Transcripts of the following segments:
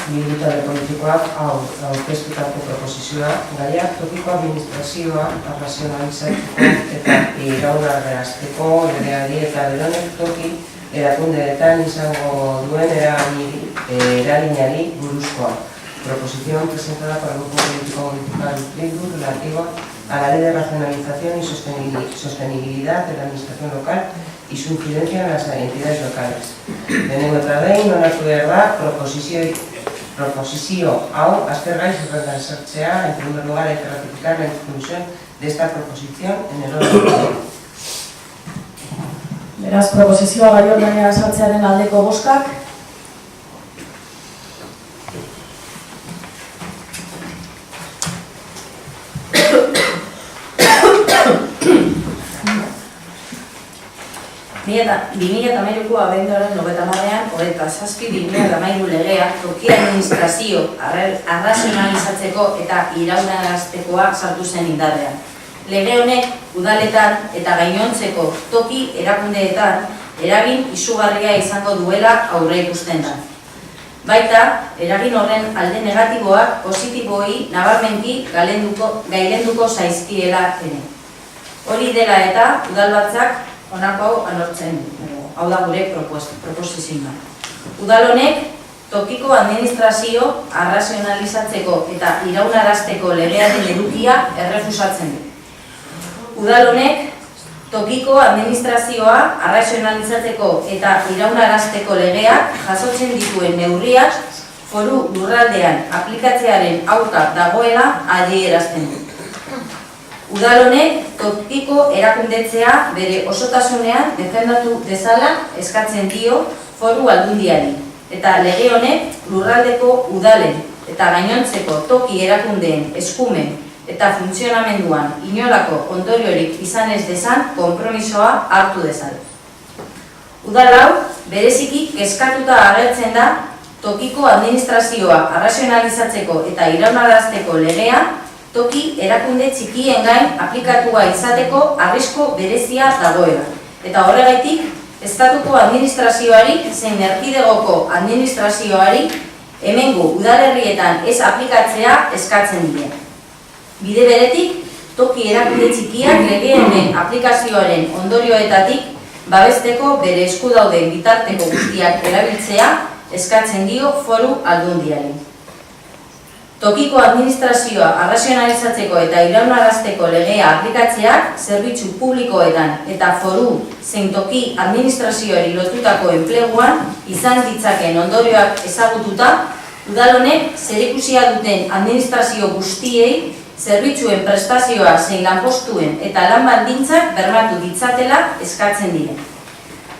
militar politikoak aurkeztutako proposizioa, gaiak tokiko administrazioa arrazionalizatzeko eta iraunarrazteko legeari eta beronek toki erakundeetan izango duen eraginari buruzkoa. Proposición presentada por el Grupo Político Municipal Bildu relativa a la Ley de Racionalización y Sostenibilidad de la Administración Local y su incidencia en las entidades locales. Lehenengo eta behin onartu behar da proposizio hau aztergai zerrendan sartzea. En primer lugar, hay que ratificar la inclusión de esta proposición en el orden del día. Beraz, proposizioa gai ordenean sartzearen aldeko bozkak. ...2013ko abenduaren 30ean, 27/2013 legea toki administrazio arrazionalizatzeko eta iraunaraztekoa sartu zen indarrean. Lege honek udaletan eta gainontzeko toki erakundeetan eragin izugarria izango duela aurreikusten da. Baita, eragin horren alde negatiboak positiboei nabarmenki gailenduko zaizkiela ere. Hori dela eta udalbatzak honako hau anortzen du. Hau da gure proposizioa. Udal honek tokiko administrazio arrazionalizatzeko eta iraunarazteko legearen edukia errefusatzen du. Udal honek tokiko administrazioa arrazionalizatzeko eta iraunarazteko legeak jasotzen dituen neurriak foru lurraldean aplikatzearen aurka dagoela adierazten du. Udal honek tokiko erakundetzea bere osotasunean defendatu dezala eskatzen dio foru aldundiari, eta lege honek lurraldeko udalen eta gainontzeko toki erakundeen eskumen eta funtzionamenduan inolako ondoriorik izan ez dezan konpromisoa hartu dezala. Udal hau bereziki kezkatuta agertzen da tokiko administrazioa arrazionalizatzeko eta iraunarazteko legea toki erakunde txikien gain aplikatua izateko arrisku berezia dagoela. Eta horregaitik, estatuko administrazioari zein erkidegoko administrazioari hemengo udalerrietan ez aplikatzea eskatzen dira. Bide beretik, toki erakunde txikiak legeen aplikazioaren ondorioetatik babesteko bere esku dauden bitarteko guztiak erabiltzea eskatzen dio foru aldundiari. Tokiko administrazioa arrazionalizatzeko eta iraunarazteko legea aplikatzeak zerbitzu publikoetan eta foru zein toki administrazioari lotutako enpleguan izan ditzaken ondorioak ezagututa, udal honek zerikusia duten administrazio guztiei zerbitzuen prestazioa zein lanpostuen eta lan baldintzak bermatu ditzatela eskatzen dira.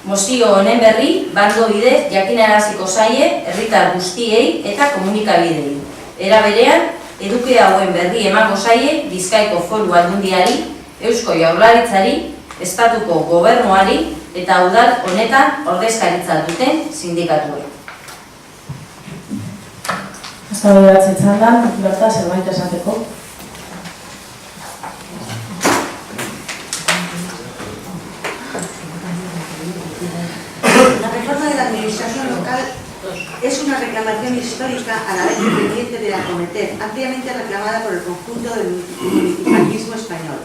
Mozio honen berri bando bidez jakinaraziko zaie herritar guztiei eta komunikabidei. Era berean, eduki hauen berri emango zaie Bizkaiko foru aldundiari, Eusko Jaurlaritzari, estatuko gobernuari eta udal honetan ordezkaritza duten sindikatuei. Eztabaidatze txandan, berta zerbait esateko. La reforma de la administración local es una reclamación histórica a la vez pendiente de acometer, ampliamente reclamada por el conjunto del municipalismo español.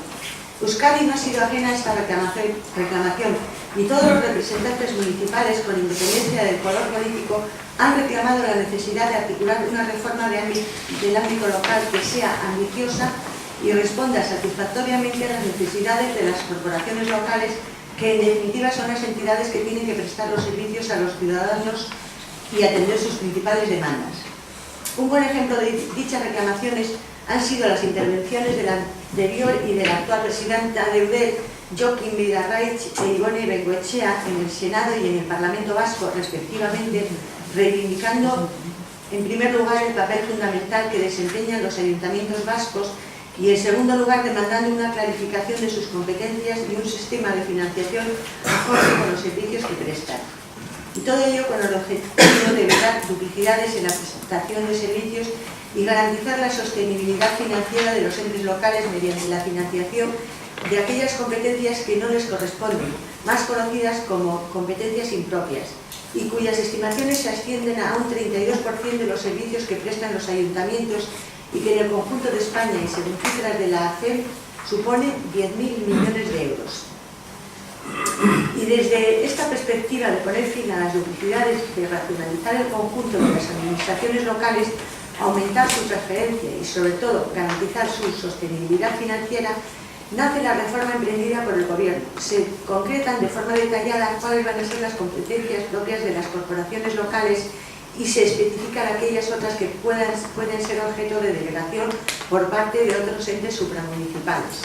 Euskadi no ha sido ajena a esta reclamación y todos los representantes municipales, con independencia del color político, han reclamado la necesidad de articular una reforma del ámbito local que sea ambiciosa y responda satisfactoriamente a las necesidades de las corporaciones locales, que en definitiva son las entidades que tienen que prestar los servicios a los ciudadanos y atender sus principales demandas. Un buen ejemplo de dichas reclamaciones han sido las intervenciones de la anterior y de la actual presidenta de Eudel, Joaquín Bidarraich e Ibone Bengoechea, en el Senado y en el Parlamento Vasco, respectivamente, reivindicando en primer lugar el papel fundamental que desempeñan los ayuntamientos vascos y en segundo lugar demandando una clarificación de sus competencias y un sistema de financiación acorde con los servicios que prestan. Y todo ello con el objetivo de evitar duplicidades en la prestación de servicios y garantizar la sostenibilidad financiera de los entes locales mediante la financiación de aquellas competencias que no les corresponden, más conocidas como competencias impropias. y cuyas estimaciones se ascienden a un 32% de los servicios que prestan los ayuntamientos y que en el conjunto de España y según cifras de la ACEM supone 10.000 millones de euros. Y desde esta perspectiva de poner fin a las duplicidades, de racionalizar el conjunto de las administraciones locales, aumentar su transferencia y sobre todo garantizar su sostenibilidad financiera, nace la reforma emprendida por el Gobierno. Se concretan de forma detallada cuáles van a ser las competencias propias de las corporaciones locales y se especifican aquellas otras que pueden ser objeto de delegación por parte de otros entes supramunicipales.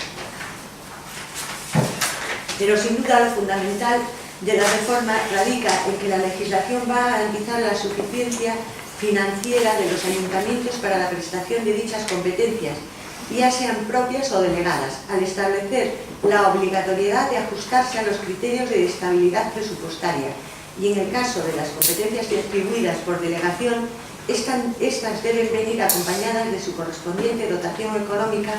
Pero sin duda lo fundamental de la reforma radica en que la legislación va a garantizar la suficiencia financiera de los ayuntamientos para la prestación de dichas competencias, ya sean propias o delegadas, al establecer la obligatoriedad de ajustarse a los criterios de estabilidad presupuestaria y en el caso de las competencias distribuidas por delegación, estas deben venir acompañadas de su correspondiente dotación económica,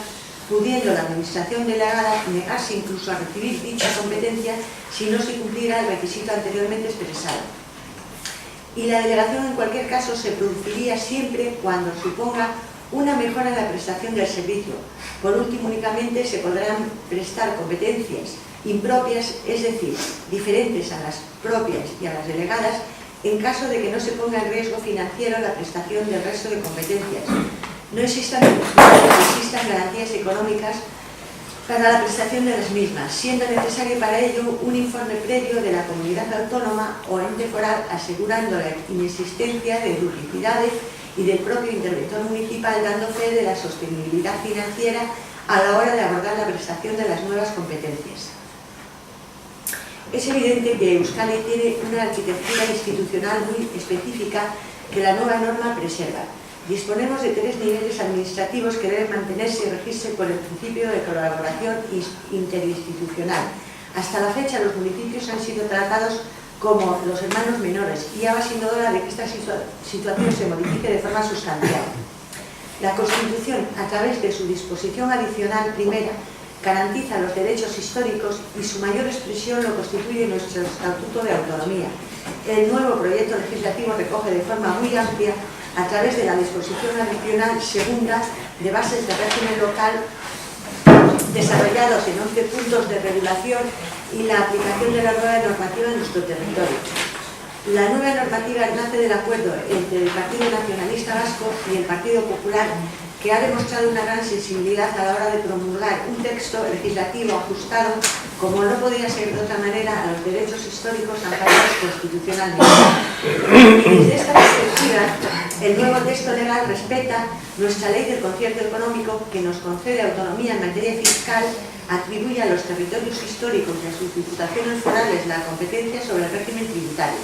pudiendo la administración delegada negarse incluso a recibir dicha competencia si no se cumpliera el requisito anteriormente expresado. Y la delegación en cualquier caso se produciría siempre cuando suponga una mejora en la prestación del servicio. Por último, únicamente se podrán prestar competencias impropias, es decir, diferentes a las propias y a las delegadas, en caso de que no se ponga en riesgo financiero la prestación del resto de competencias. No existan garantías económicas para la prestación de las mismas, siendo necesario para ello un informe previo de la comunidad autónoma o ente foral asegurando la inexistencia de duplicidades y del propio interventor municipal dando fe de la sostenibilidad financiera a la hora de abordar la prestación de las nuevas competencias. Es evidente que Euskadi tiene una arquitectura institucional muy específica que la nueva norma preserva. Disponemos de 3 niveles administrativos que deben mantenerse y regirse por el principio de colaboración interinstitucional. Hasta la fecha los municipios han sido tratados como los hermanos menores y ya va siendo hora de que esta situación se modifique de forma sustancial. La Constitución, a través de su disposición adicional primera, garantiza los derechos históricos y su mayor expresión lo constituye nuestro Estatuto de Autonomía. El nuevo proyecto legislativo recoge de forma muy amplia, a través de la disposición adicional segunda de bases de régimen local desarrollados en 11 puntos de regulación y la aplicación de la nueva normativa en nuestro territorio. La nueva normativa nace del acuerdo entre el Partido Nacionalista Vasco y el Partido Popular, que ha demostrado una gran sensibilidad a la hora de promulgar un texto legislativo ajustado, como no podía ser de otra manera, a los derechos históricos amparados constitucionalmente. Desde esta perspectiva, el nuevo texto legal respeta nuestra ley del concierto económico, que nos concede autonomía en materia fiscal, atribuye a los territorios históricos y a sus diputaciones forales la competencia sobre el régimen tributario.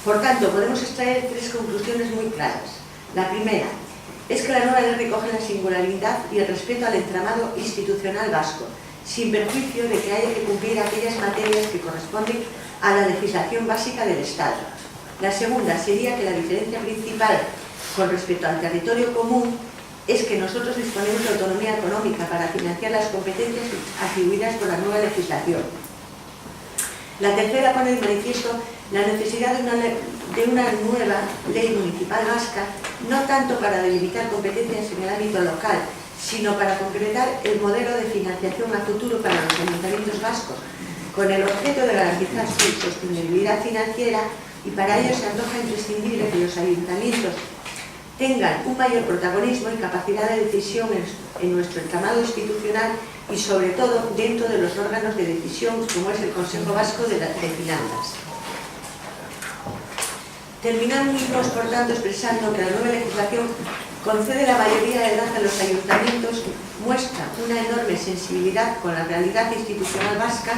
Por tanto, podemos extraer 3 conclusiones muy claras. La primera es que la nueva ley recoge la singularidad y el respeto al entramado institucional vasco, sin perjuicio de que haya que cumplir aquellas materias que corresponden a la legislación básica del Estado. La segunda sería que la diferencia principal con respecto al territorio común es que nosotros disponemos de autonomía económica para financiar las competencias atribuidas por la nueva legislación. La tercera pone de manifiesto la necesidad de una nueva ley municipal vasca, no tanto para delimitar competencias en el ámbito local, sino para concretar el modelo de financiación a futuro para los ayuntamientos vascos, con el objeto de garantizar su sostenibilidad financiera, y para ello se antoja imprescindible que los ayuntamientos tengan un mayor protagonismo y capacidad de decisión en nuestro entramado institucional y sobre todo dentro de los órganos de decisión como es el Consejo Vasco de Finanzas. Terminamos, por tanto, expresando que la nueva legislación concede la mayoría de edad a los ayuntamientos, muestra una enorme sensibilidad con la realidad institucional vasca,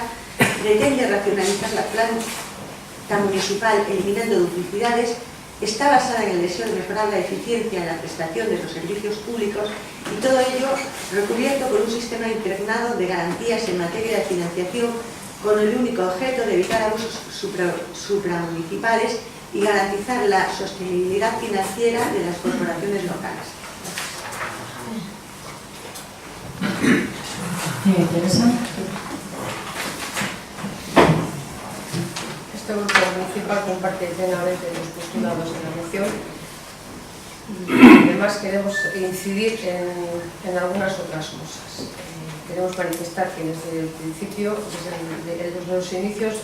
pretende racionalizar la planta municipal eliminando duplicidades, está basada en el deseo de mejorar la eficiencia en la prestación de los servicios públicos y todo ello recubierto por un sistema impregnado de garantías en materia de financiación con el único objeto de evitar abusos supramunicipales y garantizar la sostenibilidad financiera de las corporaciones locales. ¿Teresa? Esto Grupo Municipal comparte plenamente los postulados de la moción y además queremos incidir en algunas otras cosas. Queremos manifestar que desde el principio, desde los inicios,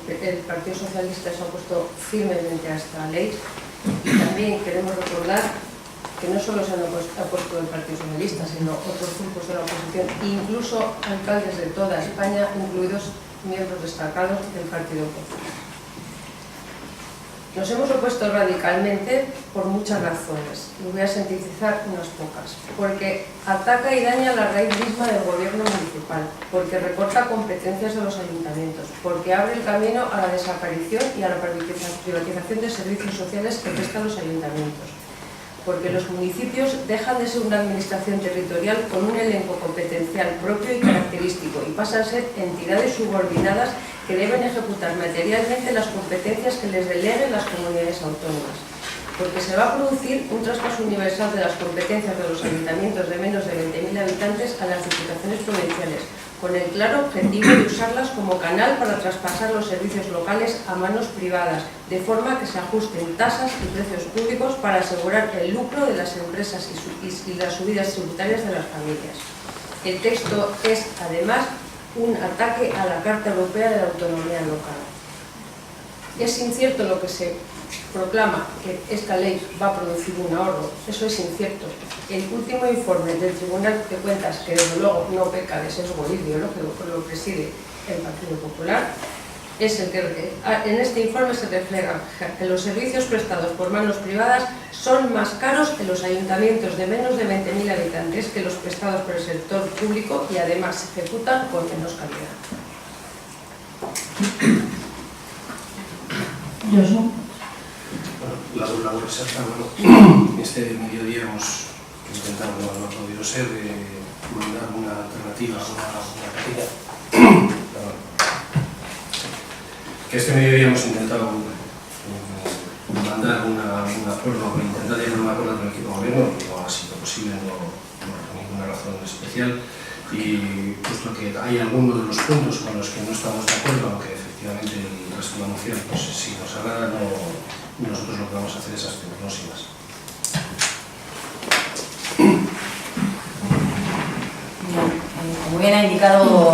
el Partido Socialista se ha opuesto firmemente a esta ley y también queremos recordar que no solo se han opuesto el Partido Socialista, sino otros grupos de la oposición, incluso alcaldes de toda España, incluidos miembros destacados del Partido Popular. Nos hemos opuesto radicalmente por muchas razones, y voy a sintetizar unas pocas. Porque ataca y daña la raíz misma del gobierno municipal, porque recorta competencias de los ayuntamientos, porque abre el camino a la desaparición y a la privatización de servicios sociales que prestan los ayuntamientos, porque los municipios dejan de ser una administración territorial con un elenco competencial propio y característico y pasan a ser entidades subordinadas que deben ejecutar materialmente las competencias que les deleguen las comunidades autónomas, porque se va a producir un traspaso universal de las competencias de los ayuntamientos de menos de 20.000 habitantes a las diputaciones provinciales, con el claro objetivo de usarlas como canal para traspasar los servicios locales a manos privadas, de forma que se ajusten tasas y precios públicos para asegurar el lucro de las empresas y las subidas tributarias de las familias. El texto es, además, un ataque a la Carta Europea de la Autonomía Local. Es incierto lo que se proclama, que esta ley va a producir un ahorro. Eso es incierto. El último informe del Tribunal de Cuentas, que desde luego no peca de sesgo ideológico, lo preside el Partido Popular, es el que en este informe se refleja que los servicios prestados por manos privadas son más caros en los ayuntamientos de menos de 20.000 habitantes que los prestados por el sector público y además se ejecutan con menos calidad. Josu. Bueno, la reserva, bueno, este mediodía hemos intentado, no ha podido ser, mandar una alternativa, una cantidad. Que este mediodía hemos intentado mandar un acuerdo, intentar llegar a un acuerdo con el equipo de gobierno, que no ha sido posible, no por ninguna razón especial, y puesto que hay algunos de los puntos con los que no estamos de acuerdo, aunque efectivamente el resto de la moción, pues si nos agrada, nosotros lo que vamos a hacer es abstenernos y más. Como bien ha indicado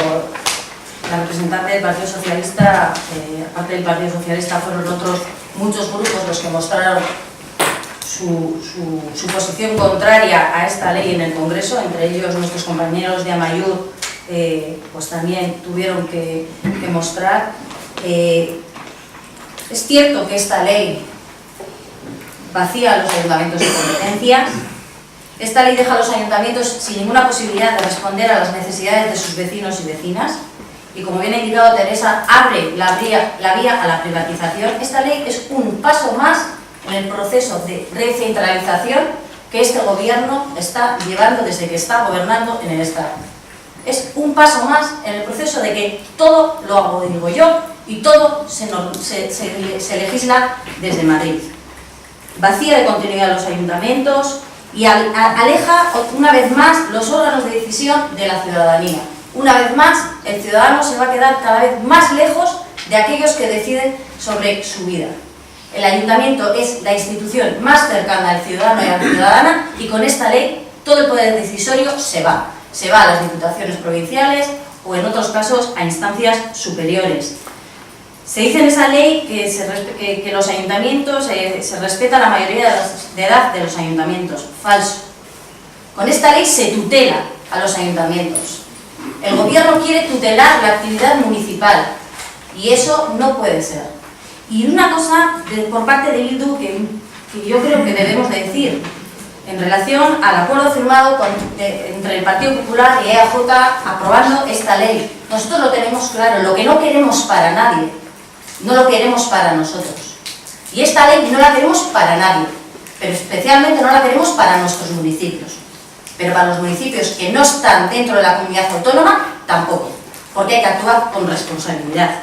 la representante del Partido Socialista, aparte del Partido Socialista fueron otros muchos grupos los que mostraron su posición contraria a esta ley en el Congreso, entre ellos nuestros compañeros de Amaiur, pues también tuvieron que mostrar. Es cierto que esta ley vacía a los ayuntamientos de competencias. Esta ley deja a los ayuntamientos sin ninguna posibilidad de responder a las necesidades de sus vecinos y vecinas. Y como bien ha indicado Teresa, abre la vía a la privatización. Esta ley es un paso más en el proceso de recentralización que este gobierno está llevando desde que está gobernando en el Estado. Es un paso más en el proceso de que todo lo hago, digo yo, y todo se legisla desde Madrid. Vacía de continuidad a los ayuntamientos y aleja una vez más los órganos de decisión de la ciudadanía. Una vez más, el ciudadano se va a quedar cada vez más lejos de aquellos que deciden sobre su vida. El ayuntamiento es la institución más cercana al ciudadano y a la ciudadana y con esta ley todo el poder decisorio se va. Se va a las diputaciones provinciales o en otros casos a instancias superiores. Se dice en esa ley que los ayuntamientos, se respeta la mayoría de edad de los ayuntamientos. Falso. Con esta ley se tutela a los ayuntamientos. El gobierno quiere tutelar la actividad municipal y eso no puede ser. Y una cosa por parte de Bildu que yo creo que debemos de decir en relación al acuerdo firmado entre el Partido Popular y EAJ aprobando esta ley. Nosotros lo tenemos claro, lo que no queremos para nadie, no lo queremos para nosotros. Y esta ley no la queremos para nadie, pero especialmente no la queremos para nuestros municipios. Pero para los municipios que no están dentro de la comunidad autónoma, tampoco, porque hay que actuar con responsabilidad.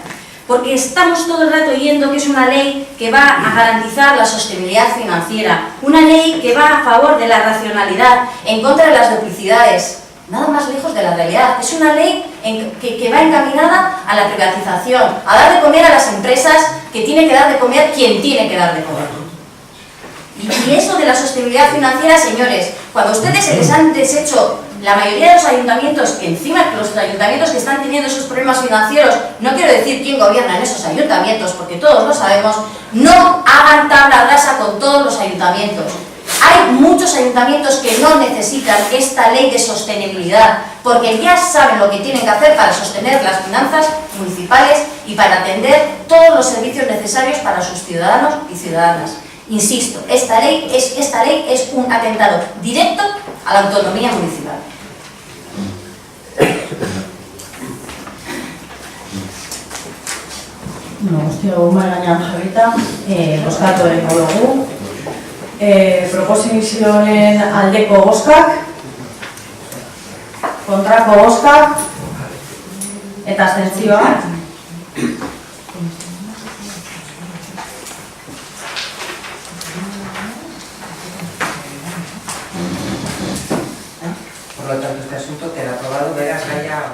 Porque estamos todo el rato oyendo que es una ley que va a garantizar la sostenibilidad financiera, una ley que va a favor de la racionalidad, en contra de las duplicidades. Nada más lejos de la realidad. Es una ley que va encaminada a la privatización, a dar de comer a las empresas que tiene que dar de comer quien tiene que dar de comer. Y eso de la sostenibilidad financiera, señores, cuando ustedes se les han deshecho la mayoría de los ayuntamientos, que encima los ayuntamientos que están teniendo esos problemas financieros, no quiero decir quién gobierna en esos ayuntamientos, porque todos lo sabemos, no hagan tabla rasa con todos los ayuntamientos. Hay muchos ayuntamientos que no necesitan esta ley de sostenibilidad, porque ya saben lo que tienen que hacer para sostener las finanzas municipales y para atender todos los servicios necesarios para sus ciudadanos y ciudadanas. Insisto, esta ley es un atentado directo a la autonomía municipal. Guztio mahai gainean jarrita, bozkatu egingo dugu. Proposizioaren aldeko bozkak, kontrako bozkak eta abstentzioak. Por lo tanto, este asunto queda aprobado. Veras, haya